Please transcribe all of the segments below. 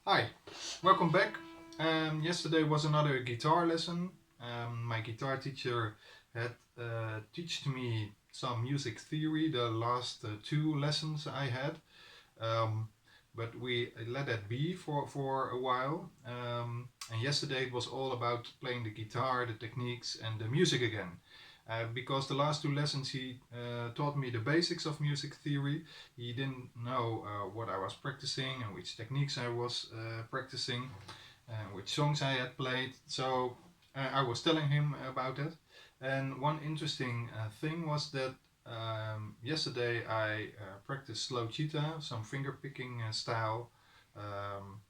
Hi, welcome back. Yesterday was another guitar lesson. My guitar teacher had taught me some music theory the last two lessons I had, um, but we let that be for a while. And yesterday it was all about playing the guitar, the techniques, and the music again. Because the last two lessons he taught me the basics of music theory. He didn't know what I was practicing and which techniques I was practicing, which songs I had played. So I was telling him about it. And one interesting thing was that yesterday I practiced slow cheetah, some finger picking style, um,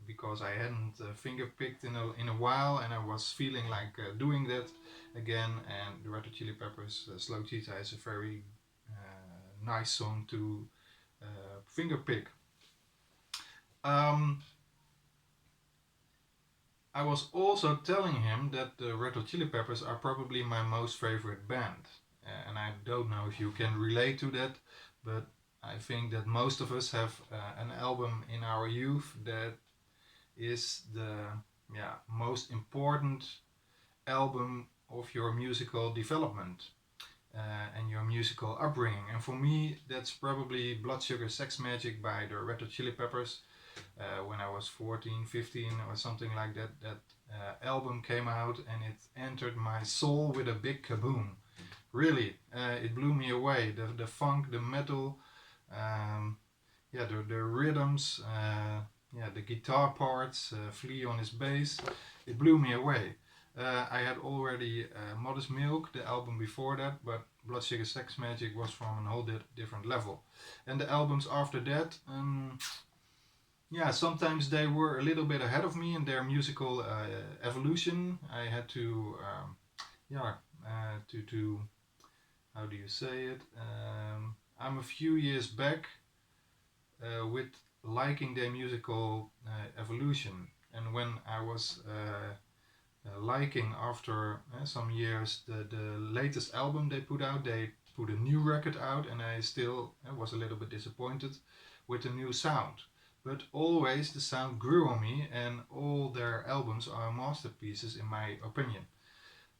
because I hadn't finger picked in a while, and I was feeling like doing that again. And the Red Hot Chili Peppers Slow Cheetah is a very nice song to finger pick. Um, I was also telling him that the Red Hot Chili Peppers are probably my most favorite band. And I don't know if you can relate to that, but I think that most of us have an album in our youth that is the most important album of your musical development and your musical upbringing. And for me, that's probably Blood Sugar Sex Magic by the Red Hot Chili Peppers. When I was 14, 15 or something like that, that album came out and it entered my soul with a big kaboom. Really, it blew me away. The funk, the metal, the rhythms, the guitar parts, Flea on his bass, it blew me away. I had already Modest Milk, the album before that, but Blood Sugar Sex Magic was from a whole different level. And the albums after that, sometimes they were a little bit ahead of me in their musical evolution. I had to, yeah, to how do you say it? I'm a few years back with liking their musical evolution, and when I was liking after some years the latest album they put a new record out, and I still was a little bit disappointed with the new sound. But always the sound grew on me, and all their albums are masterpieces in my opinion.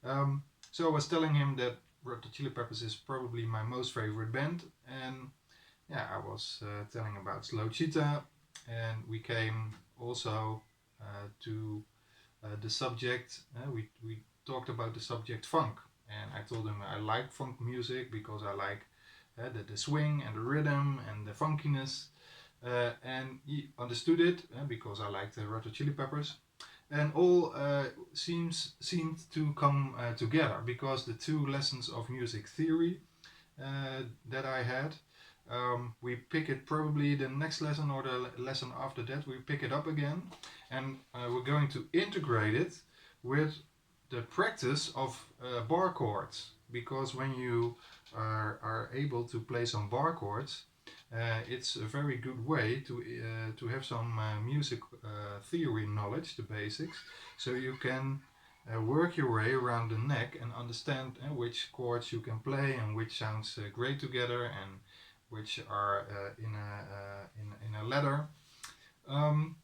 Um, so I was telling him that Red Hot Chili Peppers is probably my most favorite band, and I was telling about Slow Cheetah, and we came also to the subject. We talked about the subject funk, and I told him I like funk music because I like the swing and the rhythm and the funkiness, and he understood it because I liked the Red Hot Chili Peppers. And all seemed to come together because the two lessons of music theory that I had, we pick it probably the next lesson or the lesson after that. We pick it up again, and we're going to integrate it with the practice of bar chords. Because when you are able to play some bar chords, it's a very good way to have some music theory knowledge, the basics, so you can work your way around the neck and understand which chords you can play and which sounds great together and which are in a ladder. Um,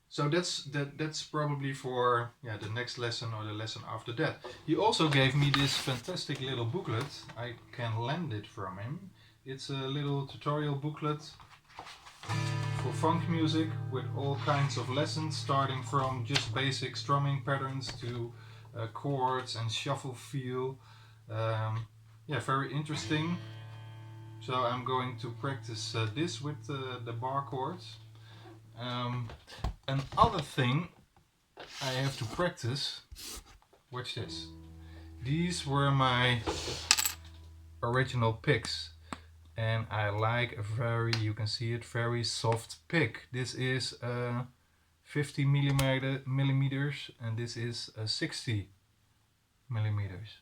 so that's probably for the next lesson or the lesson after that. He also gave me this fantastic little booklet. I can lend it from him. It's a little tutorial booklet for funk music with all kinds of lessons, starting from just basic strumming patterns to chords and shuffle feel. Very interesting. So I'm going to practice this with the bar chords. Another thing I have to practice, watch this. These were my original picks, and I like a very, you can see it, very soft pick. This is 50 millimeters, and this is 60 millimeters.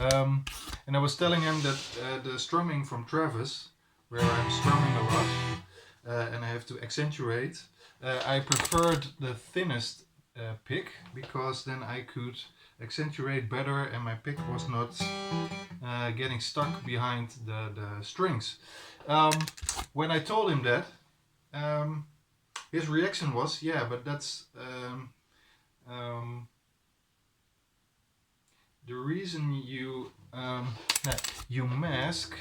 And I was telling him that the strumming from Travis, where I'm strumming a lot, and I have to accentuate, I preferred the thinnest pick because then I could accentuate better and my pick was not getting stuck behind the strings. When I told him that, um, his reaction was, yeah, but that's the reason you mask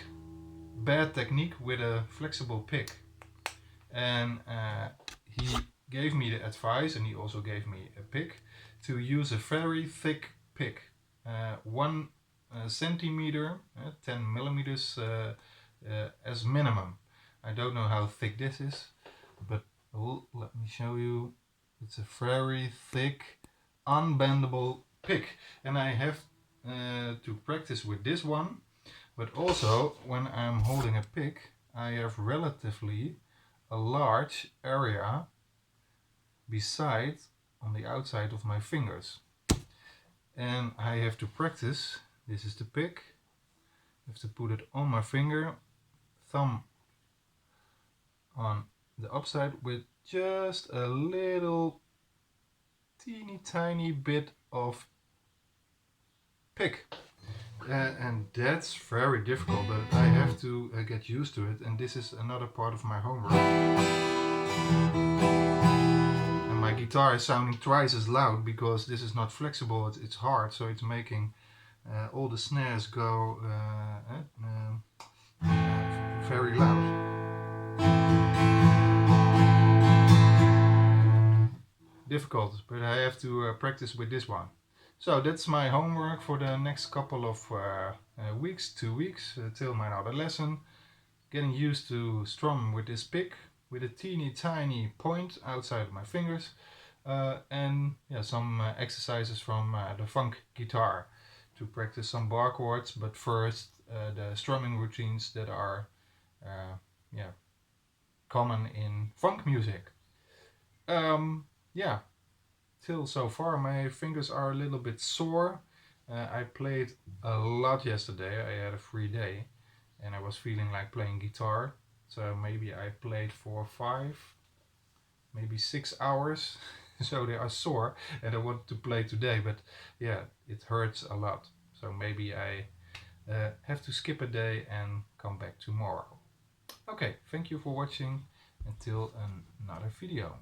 bad technique with a flexible pick. And he gave me the advice, and he also gave me a pick, to use a very thick pick, 1 centimeter, 10 millimeters as minimum. I don't know how thick this is, but let me show you. It's a very thick, unbendable pick, and I have to practice with this one. But also, when I'm holding a pick, I have relatively a large area beside, on the outside of my fingers, and I have to practice. This is the pick. I have to put it on my finger, thumb on the upside, with just a little teeny tiny bit of pick. And that's very difficult, but I have to get used to it, and this is another part of my homework. And my guitar is sounding twice as loud because this is not flexible, it's hard, so it's making all the snares go very loud. Difficult, but I have to practice with this one. So that's my homework for the next couple of weeks, 2 weeks, till my other lesson. Getting used to strum with this pick, with a teeny tiny point outside my fingers, and yeah, some exercises from the funk guitar to practice some bar chords, but first the strumming routines that are common in funk music. Yeah, till so far my fingers are a little bit sore. I played a lot yesterday. I had a free day and I was feeling like playing guitar, so maybe I played for 5, maybe 6 hours. So they are sore and I want to play today, but yeah, it hurts a lot, so maybe I have to skip a day and come back tomorrow. Okay, thank you for watching. Until another video.